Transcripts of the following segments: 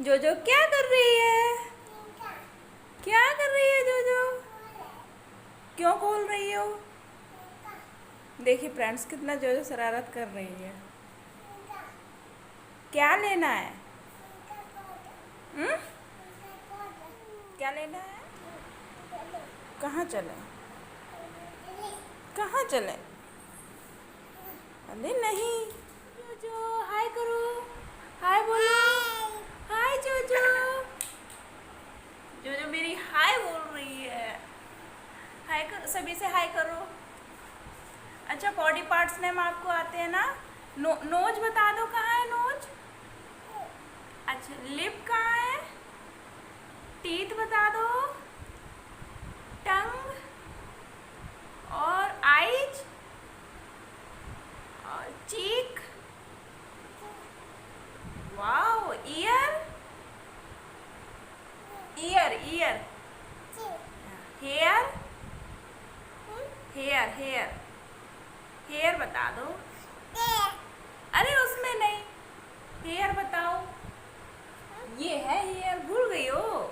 जोजो क्या कर रही है? क्या कर रही है जोजो? क्यों खोल रही हो? देखिए फ्रेंड्स, कितना जोजो शरारत कर रही है। क्या लेना है? हम्म? क्या लेना है? कहाँ चले? कहाँ चले? अरे नहीं। जोजो हाय करो। हाय बोलो। हाय जोजो। जोजो मेरी हाय बोल रही है। हाय करो, सभी से हाय करो। अच्छा, बॉडी पार्ट्स नेम आपको आते हैं ना? नोज बता दो, कहाँ है नोज? अच्छा, लिप कहाँ है? टीथ बता दो। टंग और आईज और cheek. Wow, ear. Ear ear. Hair. Hair hair. Hair बता दो। अरे उसमें नहीं, हेयर बताओ। ये है हेयर, भूल गई हो?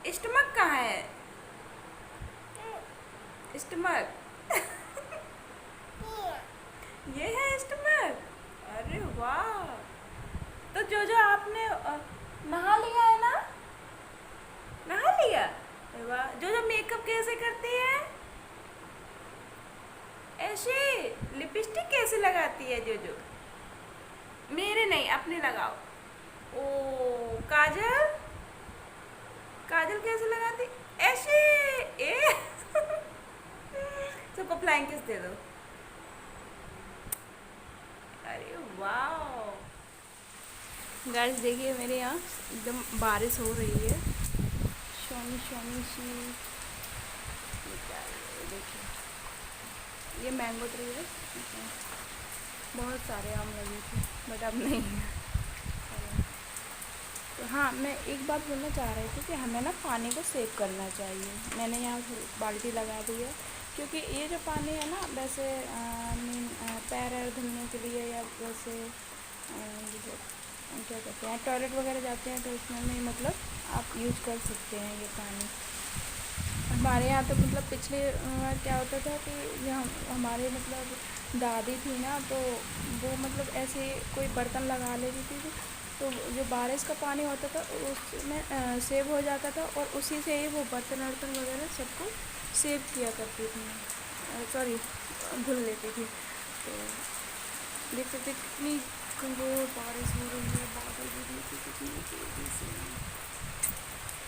स्टमक कहाँ है? स्टमक। ये है स्टमक। अरे वाह। तो जो जो आपने नहा लिया है ना? नहा लिया? अरे वाह। जो जो मेकअप कैसे करती है? ऐसे। लिपस्टिक कैसे लगाती है जो जो? मेरे नहीं, अपने लगाओ। ओ, काजल। काजल कैसे लगाती? ऐसे। ए। सबको फ्लाइंग किस दे दो। अरे वाह। गाइस देखिए, मेरे यहाँ एकदम बारिश हो रही है। शोनी शोनी सी। ये क्या है? ये देखिए, ये मैंगो ट्री है। बहुत सारे आम लगे थे, बट अब नहीं है। तो हाँ, मैं एक बात बोलना चाह रही थी कि हमें ना पानी को सेव करना चाहिए। मैंने यहाँ बाल्टी लगा दी है, क्योंकि ये जो पानी है ना, वैसे मीन पैर वैर धुलने के लिए, या वैसे जैसे क्या कहते हैं, टॉयलेट वगैरह जाते हैं तो उसमें भी मतलब आप यूज कर सकते हैं ये पानी। हमारे यहाँ तो मतलब पिछले क्या होता था कि जो हमारे मतलब दादी थी ना, तो वो मतलब ऐसे कोई बर्तन लगा लेती थी, तो जो बारिश का पानी होता था उसमें सेव हो जाता था, और उसी से ही वो बर्तन वर्तन वगैरह सबको सेव किया करती थी। सॉरी, धुल लेती थी। तो देखते थे कितनी कमजोर बारिश हो रही है, बादल भी देखिए कितनी तेजी से।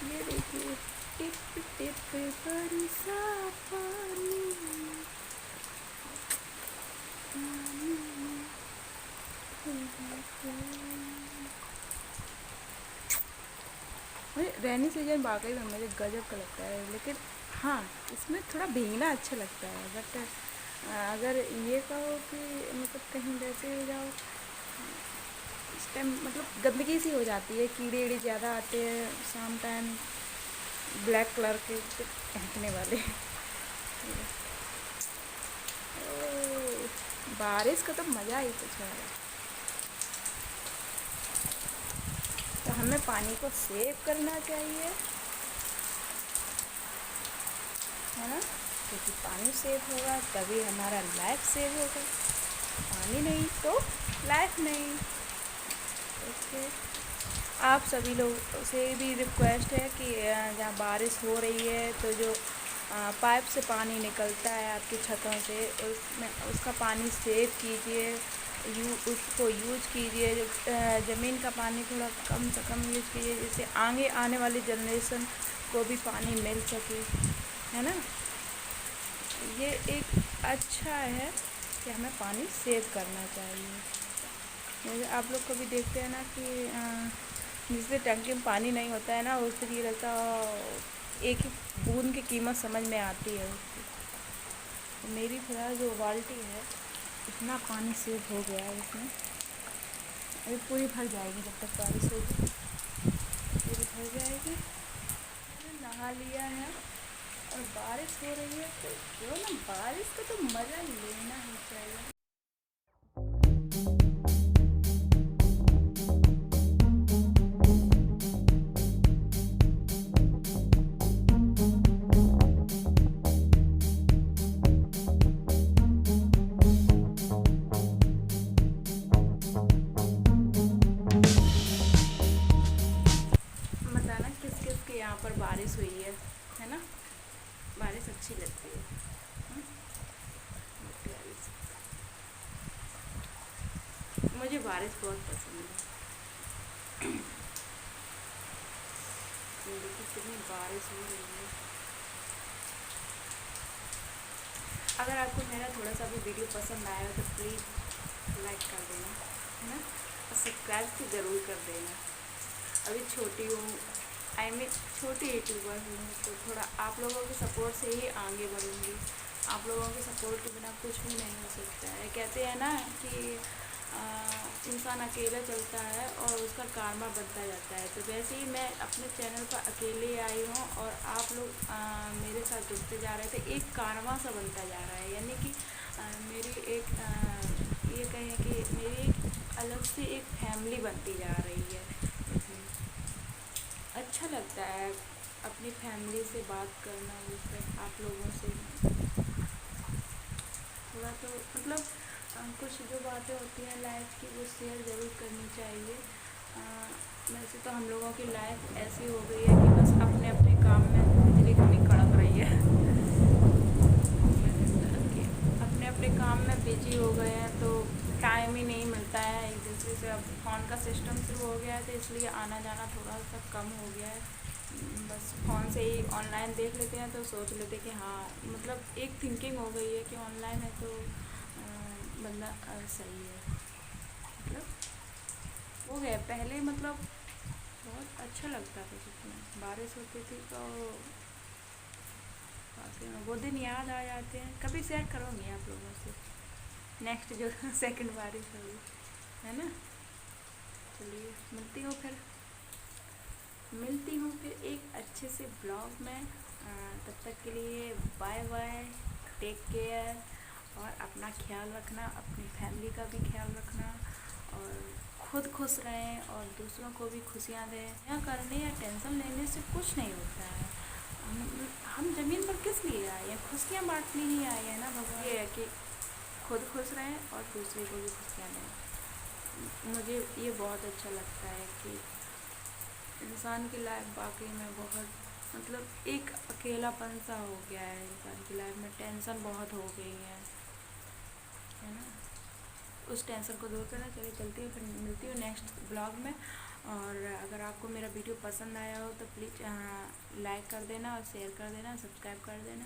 ये देखिए, टिप टिप बरसा पानी। मुझे रेनी सीजन वाकई में मुझे गजब का लगता है, लेकिन हाँ, इसमें थोड़ा भीगना अच्छा लगता है। बट अगर ये कहो कि मतलब कहीं वैसे हो जाओ, इस टाइम मतलब गंदगी सी हो जाती है, कीड़े वीड़े ज़्यादा आते हैं शाम टाइम, ब्लैक कलर के फेंकने वाले। ओह, बारिश का तो मज़ा ही कुछ है। तो हमें पानी को सेव करना चाहिए, है ना? क्योंकि पानी सेव होगा तभी हमारा लाइफ सेव होगा। पानी नहीं तो लाइफ नहीं। ओके। आप सभी लोग से भी रिक्वेस्ट है कि जहाँ बारिश हो रही है तो जो पाइप से पानी निकलता है आपकी छतों से, उसमें उसका पानी सेव कीजिए, उसको यूज कीजिए। ज़मीन का पानी थोड़ा कम से कम यूज कीजिए, जिससे आगे आने वाली जनरेशन को भी पानी मिल सके, है ना? ये एक अच्छा है कि हमें पानी सेव करना चाहिए। जैसे आप लोग कभी देखते हैं ना कि जिससे टंकी में पानी नहीं होता है ना, उससे ये लगता एक ही बूंद की कीमत समझ में आती है उसकी। तो मेरी फिलहाल जो बाल्टी है, इतना पानी सेव हो गया है इसमें, अभी पूरी भर जाएगी जब तक बारिश होगी, पूरी भर जाएगी। मैंने नहा लिया है और बारिश हो रही है, तो क्यों ना बारिश का तो मज़ा लेना ही चाहिए। बारिश हुई है ना। बारिश अच्छी लगती है। हाँ? प्यारी सी। मुझे बारिश बहुत पसंद है। देखो कितनी बारिश हो रही है। अगर आपको मेरा थोड़ा सा भी वीडियो पसंद आया तो प्लीज़ लाइक कर देना, है ना, और सब्सक्राइब तो ज़रूर कर देना। अभी छोटी हूँ, आई मीन छोटी यूट्यूबर हूँ, तो थोड़ा आप लोगों के सपोर्ट से ही आगे बढ़ूँगी। आप लोगों के सपोर्ट के बिना कुछ भी नहीं हो सकता है। कहते हैं ना कि इंसान अकेला चलता है और उसका कारमा बनता जाता है, तो वैसे ही मैं अपने चैनल पर अकेले आई हूँ और आप लोग मेरे साथ जुड़ते जा रहे थे, एक कारमा सा बनता जा रहा है। यानी कि मेरी एक ये कहें कि मेरी एक अलग से एक फैमिली बनती जा रही है। अच्छा लगता है अपनी फैमिली से बात करना, जैसे आप लोगों से थोड़ा तो मतलब कुछ जो बातें होती हैं लाइफ की वो शेयर ज़रूर करनी चाहिए। वैसे तो हम लोगों की लाइफ ऐसी हो गई है कि बस अपने अपने काम में बिजली कितनी कड़क रही है कि अपने अपने काम में बिजी हो गए हैं, तो टाइम ही नहीं मिलता है एक दूसरे से। अब फ़ोन का सिस्टम शुरू हो गया है तो इसलिए आना जाना थोड़ा सा कम हो गया है। बस फ़ोन से ही ऑनलाइन देख लेते हैं तो सोच लेते हैं कि हाँ, मतलब एक थिंकिंग हो गई है कि ऑनलाइन है तो बंदा सही है। मतलब हो गया पहले, मतलब बहुत अच्छा लगता था जितना बारिश होती थी तो वाकई में वो दिन याद आ जाते हैं। कभी शेयर करूँगी आप लोगों से नेक्स्ट जो सेकंड बारिश होगी, है ना। चलिए मिलती हूँ फिर एक अच्छे से ब्लॉग में। तब तक के लिए बाय बाय, टेक केयर, और अपना ख्याल रखना, अपनी फैमिली का भी ख्याल रखना, और खुद खुश रहें और दूसरों को भी खुशियाँ दें। या करने या टेंशन लेने से कुछ नहीं होता है। हम ज़मीन पर किस लिए आए हैं? खुशियाँ बांटने ही आए हैं ना भगवान। ये है कि खुद खुश रहें और दूसरे को भी खुशियाँ दें। मुझे ये बहुत अच्छा लगता है कि इंसान की लाइफ वाकई में बहुत, मतलब एक अकेलापन सा हो गया है इंसान की लाइफ में। टेंशन बहुत हो गई है ना। उस टेंशन को दूर करना। चलिए चलती हूँ, फिर मिलती हूँ नेक्स्ट ब्लॉग में। और अगर आपको मेरा वीडियो पसंद आया हो तो प्लीज़ लाइक कर देना और शेयर कर देना, सब्सक्राइब कर देना।